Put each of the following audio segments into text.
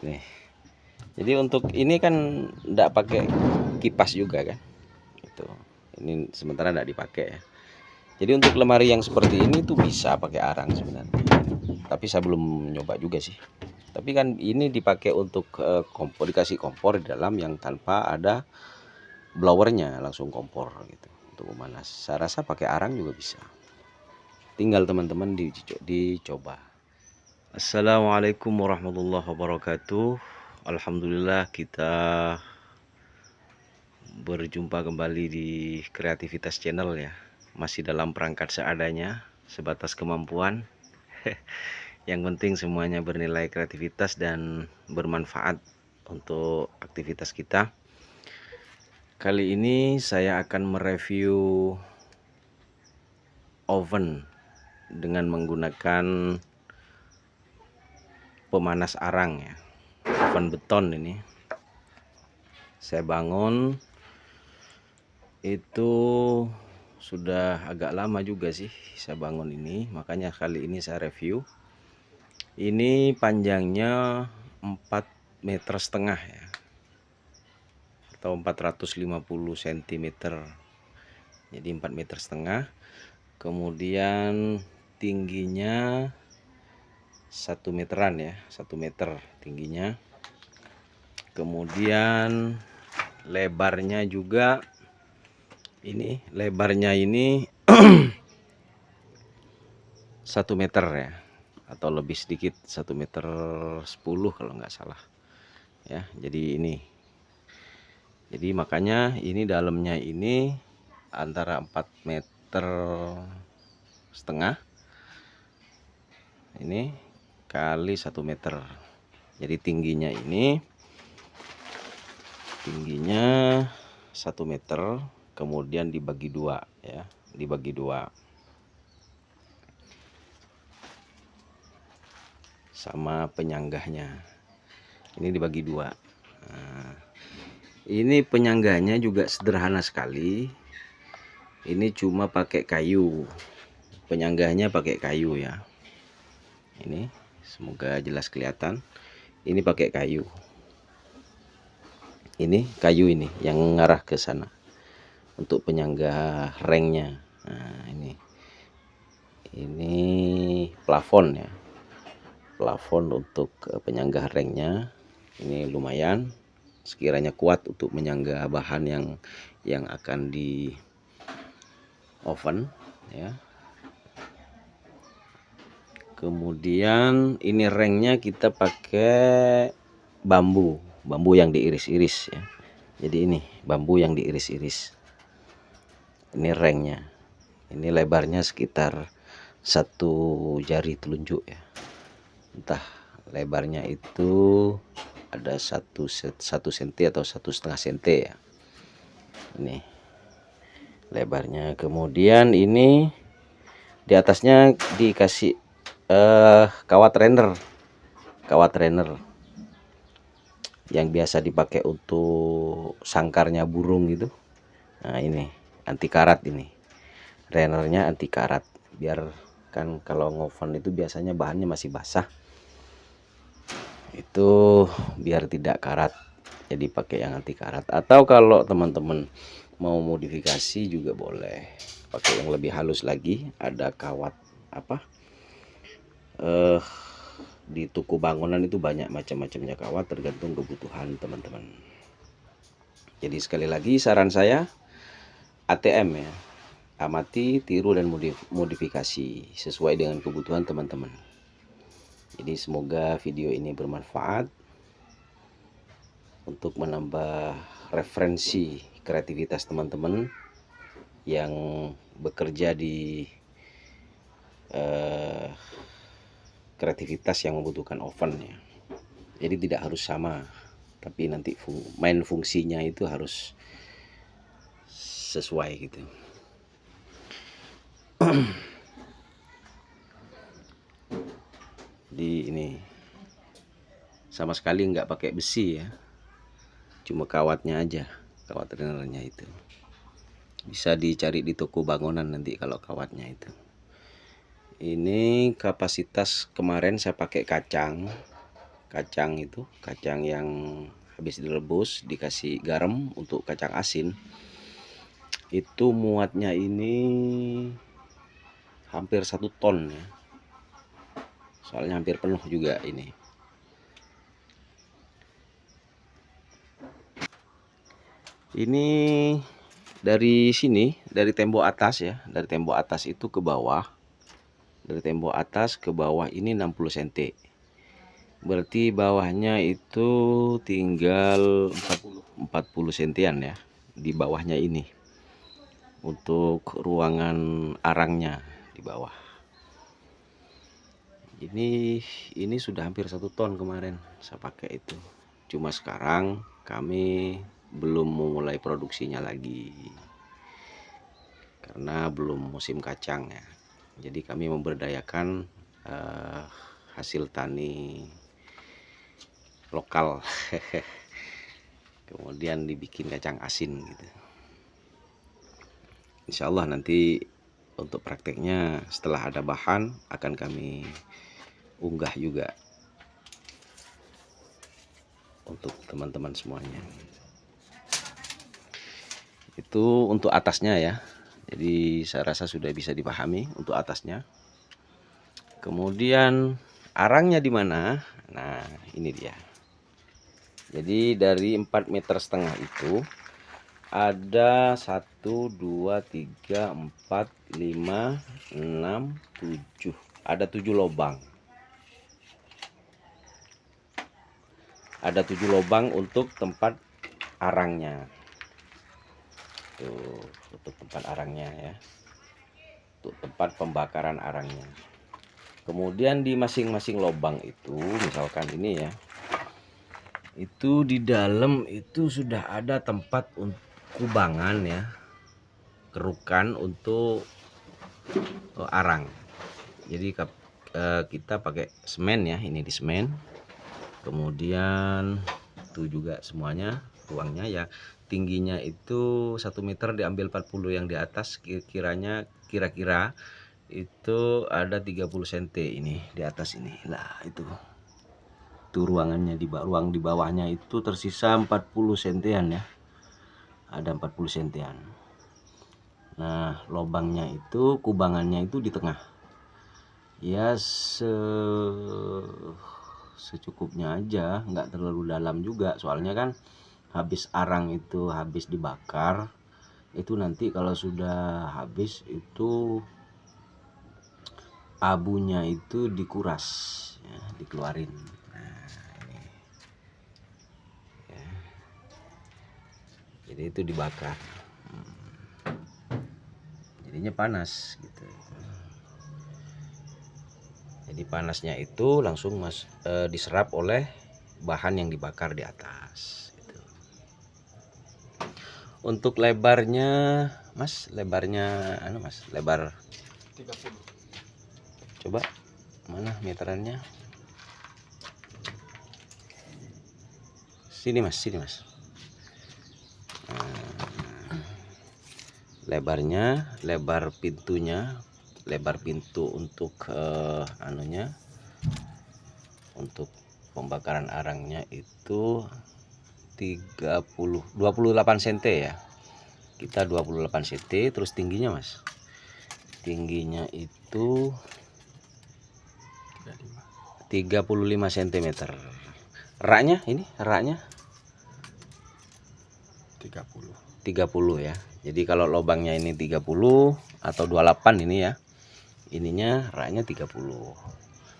Nih. Jadi untuk ini kan enggak pakai kipas juga kan. Itu. Ini sementara enggak dipakai ya. Jadi untuk lemari yang seperti ini tuh bisa pakai arang sebenarnya. Tapi saya belum nyoba juga sih. Tapi kan ini dipakai untuk kompor, dikasih kompor di dalam yang tanpa ada blowernya, langsung kompor gitu untuk memanas. Saya rasa pakai arang juga bisa. Tinggal teman-teman dicoba. Assalamualaikum warahmatullahi wabarakatuh. Alhamdulillah kita berjumpa kembali di Kreativitas Channel ya. Masih dalam perangkat seadanya, sebatas kemampuan. Yang penting semuanya bernilai kreativitas dan bermanfaat untuk aktivitas kita. Kali ini saya akan mereview oven dengan menggunakan pemanas arang ya. Oven beton ini. Saya bangun itu sudah agak lama juga sih saya bangun ini, makanya kali ini saya review. Ini panjangnya 4,5 meter ya, atau 450 cm. Jadi 4,5 meter. Kemudian tingginya 1 meteran ya, 1 meter tingginya. Kemudian lebarnya juga ini, lebarnya ini 1 meter ya, atau lebih sedikit, 1,10 meter kalau nggak salah ya. Jadi ini, jadi makanya ini dalamnya ini antara 4,5 meter ini kali 1 meter. Jadi tingginya ini, tingginya 1 meter, kemudian dibagi dua ya, dibagi dua sama penyanggahnya. Ini dibagi dua. Nah, ini penyanggahnya juga sederhana sekali. Ini cuma pakai kayu. Penyanggahnya pakai kayu ya. Ini semoga jelas kelihatan. Ini pakai kayu. Ini kayu ini yang mengarah ke sana untuk penyanggah rengnya. Nah, ini plafon ya, plafon untuk penyanggah rengnya. Ini lumayan, sekiranya kuat untuk menyanggah bahan yang akan di oven ya. Kemudian ini rengnya kita pakai bambu yang diiris-iris ya. Jadi ini bambu yang diiris-iris. Ini rengnya. Ini lebarnya sekitar 1 jari telunjuk ya. Entah lebarnya itu ada 1 cm atau 1,5 cm ya. Ini lebarnya. Kemudian ini di atasnya dikasih kawat runner yang biasa dipakai untuk sangkarnya burung gitu. Nah, ini anti karat, ini runnernya anti karat, biar kan kalau ngoven itu biasanya bahannya masih basah, itu biar tidak karat, jadi pakai yang anti karat. Atau kalau teman-teman mau modifikasi juga boleh pakai yang lebih halus lagi. Ada kawat apa, di toko bangunan itu banyak macam-macamnya kawat, tergantung kebutuhan teman-teman. Jadi sekali lagi saran saya, ATM ya, amati, tiru, dan modifikasi sesuai dengan kebutuhan teman-teman. Jadi semoga video ini bermanfaat untuk menambah referensi kreativitas teman-teman yang bekerja di kreativitas yang membutuhkan oven ya. Jadi tidak harus sama, tapi nanti main fungsinya itu harus sesuai gitu. Di ini sama sekali nggak pakai besi ya, cuma kawatnya aja, kawat runnernya itu. Bisa dicari di toko bangunan nanti kalau kawatnya itu. Ini kapasitas kemarin saya pakai kacang kacang itu, kacang yang habis direbus dikasih garam untuk kacang asin, itu muatnya ini hampir 1 ton ya, soalnya hampir penuh juga ini. Ini dari sini, dari tembok atas ya, dari tembok atas itu ke bawah, dari tembok atas ke bawah ini 60 cm. Berarti bawahnya itu tinggal 40 cm ya, di bawahnya ini, untuk ruangan arangnya di bawah. Ini sudah hampir 1 ton kemarin saya pakai itu. Cuma sekarang kami belum memulai produksinya lagi karena belum musim kacang ya. Jadi kami memberdayakan hasil tani lokal kemudian dibikin kacang asin gitu. Insya Allah nanti untuk prakteknya setelah ada bahan akan kami unggah juga untuk teman-teman semuanya. Itu untuk atasnya ya. Jadi saya rasa sudah bisa dipahami untuk atasnya. Kemudian arangnya di mana? Nah, ini dia. Jadi dari 4,5 meter itu ada 1, 2, 3, 4, 5, 6, 7. Ada 7 lubang. Ada 7 lubang untuk tempat arangnya. Tuh, untuk tempat arangnya ya. Untuk tempat pembakaran arangnya. Kemudian di masing-masing lubang itu, misalkan ini ya, itu di dalam itu sudah ada tempat kubangan ya, kerukan untuk arang. Jadi kita pakai semen ya, ini di semen. Kemudian itu juga semuanya ruangnya ya, tingginya itu 1 meter diambil 40 yang di atas, kira-kira itu ada 30 cm ini di atas ini lah. Itu ruangannya, ruang di bawahnya itu tersisa 40 cm ya, ada 40 cm. Nah lubangnya itu, kubangannya itu di tengah ya, secukupnya aja, nggak terlalu dalam juga, soalnya kan habis arang itu habis dibakar itu nanti kalau sudah habis itu abunya itu dikuras ya, dikeluarin. Jadi itu dibakar, jadinya panas gitu. Jadi panasnya itu langsung diserap oleh bahan yang dibakar di atas gitu. Untuk lebarnya Mas, lebarnya Mas, lebar 30. Coba mana meterannya? Sini Mas, sini Mas. Lebarnya, lebar pintunya, lebar pintu untuk untuk pembakaran arangnya itu 28 cm ya. Kita 28 cm. Terus tingginya Mas, tingginya itu 35 cm. Raknya ini, raknya 30 ya. Jadi kalau lubangnya ini 30 atau 28 ini ya, ininya raknya 30.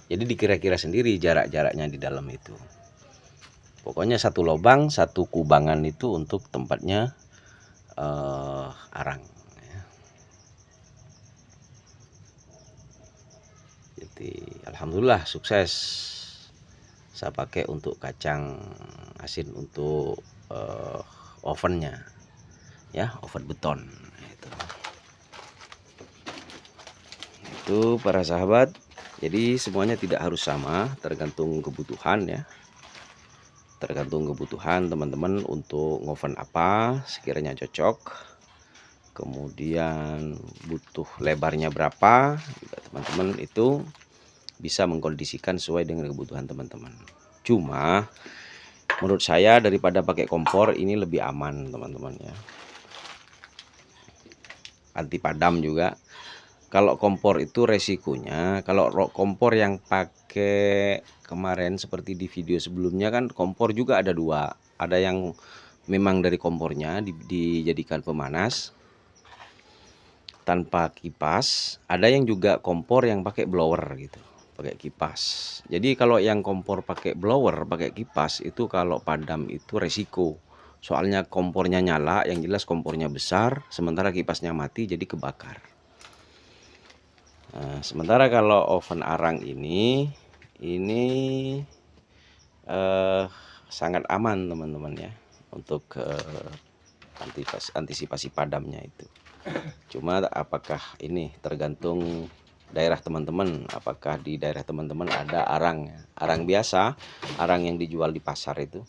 Jadi dikira-kira sendiri jarak-jaraknya di dalam itu. Pokoknya satu lubang, satu kubangan itu untuk tempatnya arang ya. Jadi alhamdulillah sukses saya pakai untuk kacang asin untuk ovennya ya, oven beton itu para sahabat. Jadi semuanya tidak harus sama, tergantung kebutuhan ya, tergantung kebutuhan teman-teman untuk ngoven apa sekiranya cocok, kemudian butuh lebarnya berapa juga teman-teman itu bisa mengkondisikan sesuai dengan kebutuhan teman-teman. Cuma menurut saya daripada pakai kompor ini lebih aman teman-teman ya, anti padam juga. Kalau kompor itu resikonya, kalau kompor yang pakai kemarin seperti di video sebelumnya kan, kompor juga ada dua. Ada yang memang dari kompornya dijadikan pemanas tanpa kipas, ada yang juga kompor yang pakai blower gitu, pakai kipas. Jadi kalau yang kompor pakai blower, pakai kipas itu kalau padam itu resiko. Soalnya kompornya nyala, yang jelas kompornya besar, sementara kipasnya mati jadi kebakar. Nah, sementara kalau oven arang ini sangat aman teman-teman ya, untuk antisipasi padamnya itu. Cuma apakah ini tergantung daerah teman-teman, apakah di daerah teman-teman ada arang, arang biasa, arang yang dijual di pasar itu.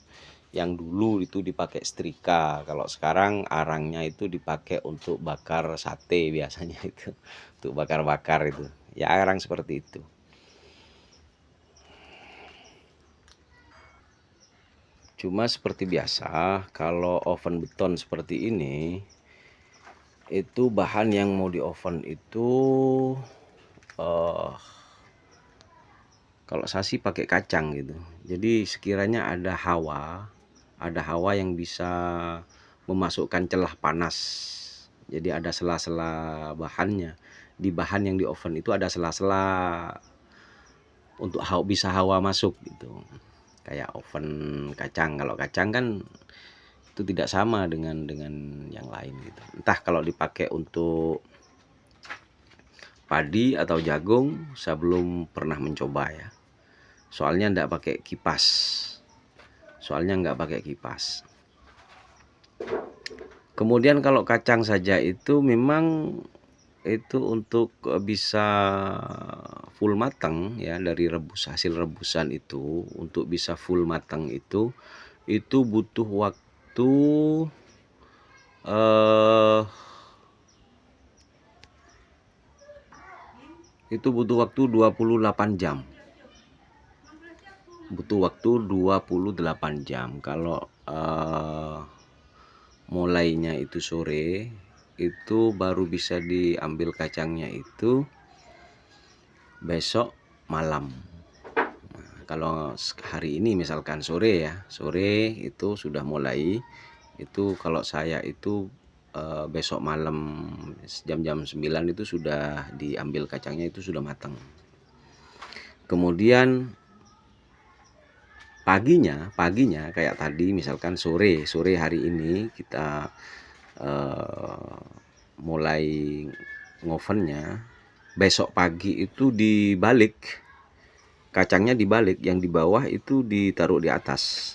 Yang dulu itu dipakai setrika, kalau sekarang arangnya itu dipakai untuk bakar sate biasanya itu, untuk bakar-bakar itu. Ya arang seperti itu. Cuma seperti biasa, kalau oven beton seperti ini, itu bahan yang mau di oven itu kalau saya sih pakai kacang gitu. Jadi sekiranya ada hawa yang bisa memasukkan celah panas. Jadi ada sela-sela bahannya. Di bahan yang di oven itu ada sela-sela untuk bisa hawa masuk gitu. Kayak oven kacang. Kalau kacang kan itu tidak sama dengan yang lain gitu. Entah kalau dipakai untuk padi atau jagung, saya belum pernah mencoba ya. Soalnya enggak pakai kipas. Kemudian kalau kacang saja itu memang itu untuk bisa full matang ya, dari hasil rebusan itu untuk bisa full matang itu butuh waktu itu butuh waktu 28 jam. Butuh waktu 28 jam. Kalau mulainya itu sore, itu baru bisa diambil kacangnya itu besok malam. Nah, kalau hari ini misalkan sore ya, sore itu sudah mulai, itu kalau saya itu besok malam jam-jam 9 itu sudah diambil kacangnya, itu sudah matang. Kemudian paginya kayak tadi misalkan sore hari ini kita mulai ngovennya, besok pagi itu dibalik, kacangnya dibalik, yang di bawah itu ditaruh di atas.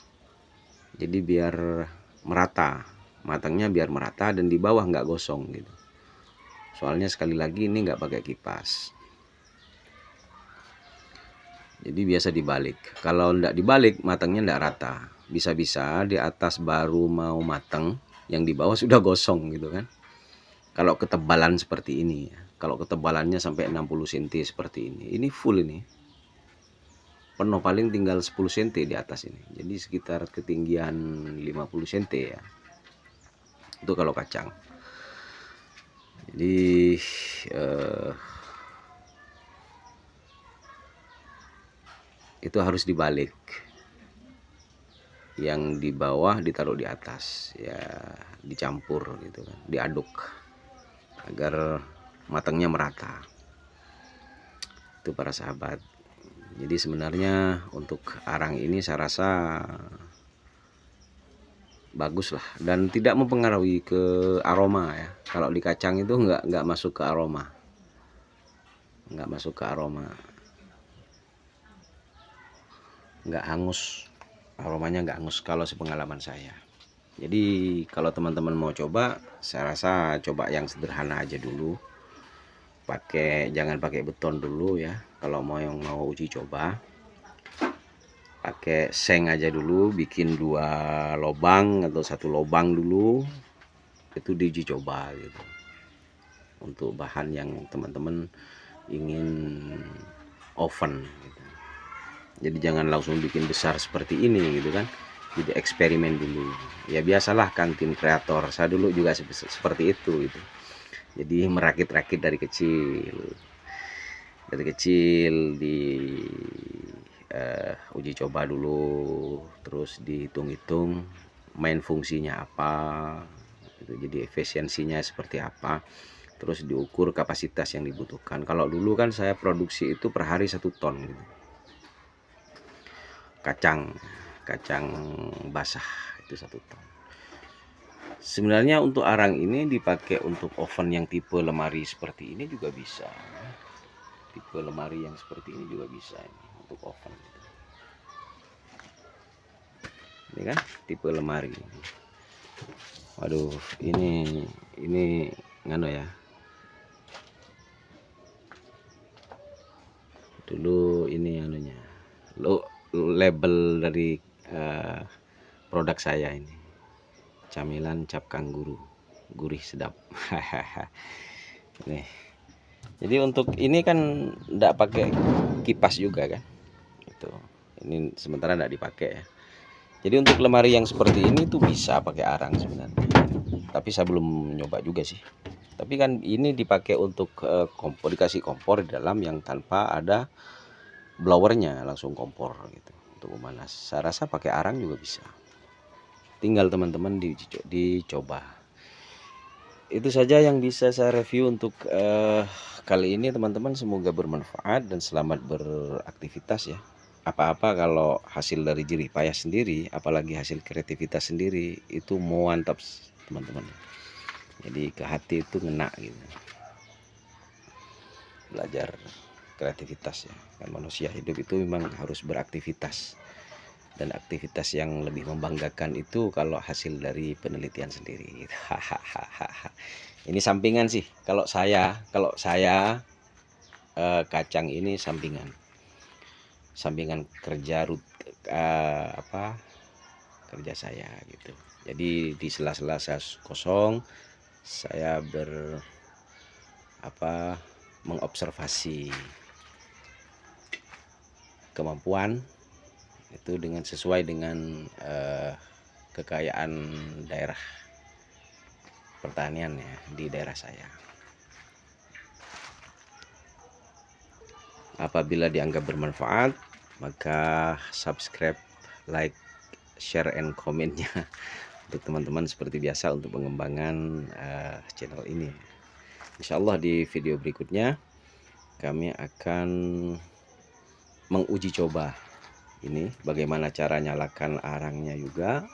Jadi biar merata, matangnya biar merata, dan di bawah nggak gosong gitu. Soalnya sekali lagi ini nggak pakai kipas. Jadi biasa dibalik. Kalau nggak dibalik, matangnya nggak rata. Bisa-bisa di atas baru mau matang, yang di bawah sudah gosong gitu kan. Kalau ketebalan seperti ini ya. Kalau ketebalannya sampai 60 cm seperti ini full ini. Penuh, paling tinggal 10 cm di atas ini. Jadi sekitar ketinggian 50 cm ya. Itu kalau kacang. Jadi itu harus dibalik, yang di bawah ditaruh di atas ya, dicampur gitu kan, diaduk agar matangnya merata. Itu para sahabat. Jadi sebenarnya untuk arang ini saya rasa bagus lah, dan tidak mempengaruhi ke aroma ya. Kalau di kacang itu nggak masuk ke aroma, nggak hangus, aromanya nggak hangus kalau sepengalaman saya. Jadi kalau teman-teman mau coba, saya rasa coba yang sederhana aja dulu, jangan pakai beton dulu ya. Kalau mau uji coba, pakai seng aja dulu, bikin 2 lubang atau 1 lubang dulu, itu diuji coba gitu, untuk bahan yang teman-teman ingin oven gitu. Jadi jangan langsung bikin besar seperti ini gitu kan. Jadi eksperimen dulu. Ya biasalah kantin kreator. Saya dulu juga seperti itu gitu. Jadi merakit-rakit dari kecil. Dari kecil di uji coba dulu, terus dihitung-hitung main fungsinya apa gitu. Jadi efisiensinya seperti apa, terus diukur kapasitas yang dibutuhkan. Kalau dulu kan saya produksi itu per hari 1 ton gitu. Kacang basah itu 1 ton. Sebenarnya untuk arang ini dipakai untuk oven yang tipe lemari seperti ini juga bisa. Tipe lemari yang seperti ini juga bisa ini untuk oven. Ini kan tipe lemari. Waduh, ini ngano ya. Dulu ini anunya. Label dari produk saya ini. Camilan cap kangguru. Gurih sedap. Nih. Jadi untuk ini kan enggak pakai kipas juga kan. Itu. Ini sementara enggak dipakai ya. Jadi untuk lemari yang seperti ini tuh bisa pakai arang sebenarnya. Tapi saya belum nyoba juga sih. Tapi kan ini dipakai untuk kompor, dikasih kompor di dalam yang tanpa ada blowernya, langsung kompor gitu untuk memanas. Saya rasa pakai arang juga bisa. Tinggal teman-teman dicoba. Itu saja yang bisa saya review untuk kali ini teman-teman. Semoga bermanfaat dan selamat beraktivitas ya. Apa-apa kalau hasil dari jerih payah sendiri, apalagi hasil kreativitas sendiri, itu mantap teman-teman. Jadi ke hati itu ngena gitu. Belajar kreativitas ya. Kan manusia hidup itu memang harus beraktivitas. Dan aktivitas yang lebih membanggakan itu kalau hasil dari penelitian sendiri. Ini sampingan sih. Kalau saya kacang ini sampingan kerja kerja saya gitu. Jadi di sela-sela saya kosong, saya mengobservasi kemampuan itu dengan sesuai dengan kekayaan daerah pertanian ya di daerah saya. Apabila dianggap bermanfaat, maka subscribe, like, share, and komennya untuk teman-teman seperti biasa untuk pengembangan channel ini. Insya Allah di video berikutnya kami akan menguji coba ini bagaimana cara nyalakan arangnya juga,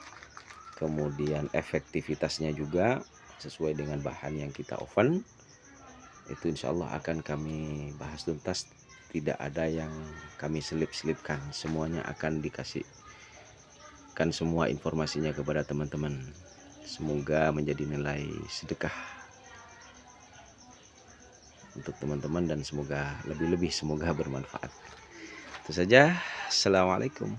kemudian efektivitasnya juga sesuai dengan bahan yang kita oven. Itu insya Allah akan kami bahas tuntas. Tidak ada yang kami selip-selipkan, semuanya akan dikasihkan semua informasinya kepada teman-teman. Semoga menjadi nilai sedekah untuk teman-teman dan semoga lebih-lebih semoga bermanfaat. Itu saja. Assalamualaikum.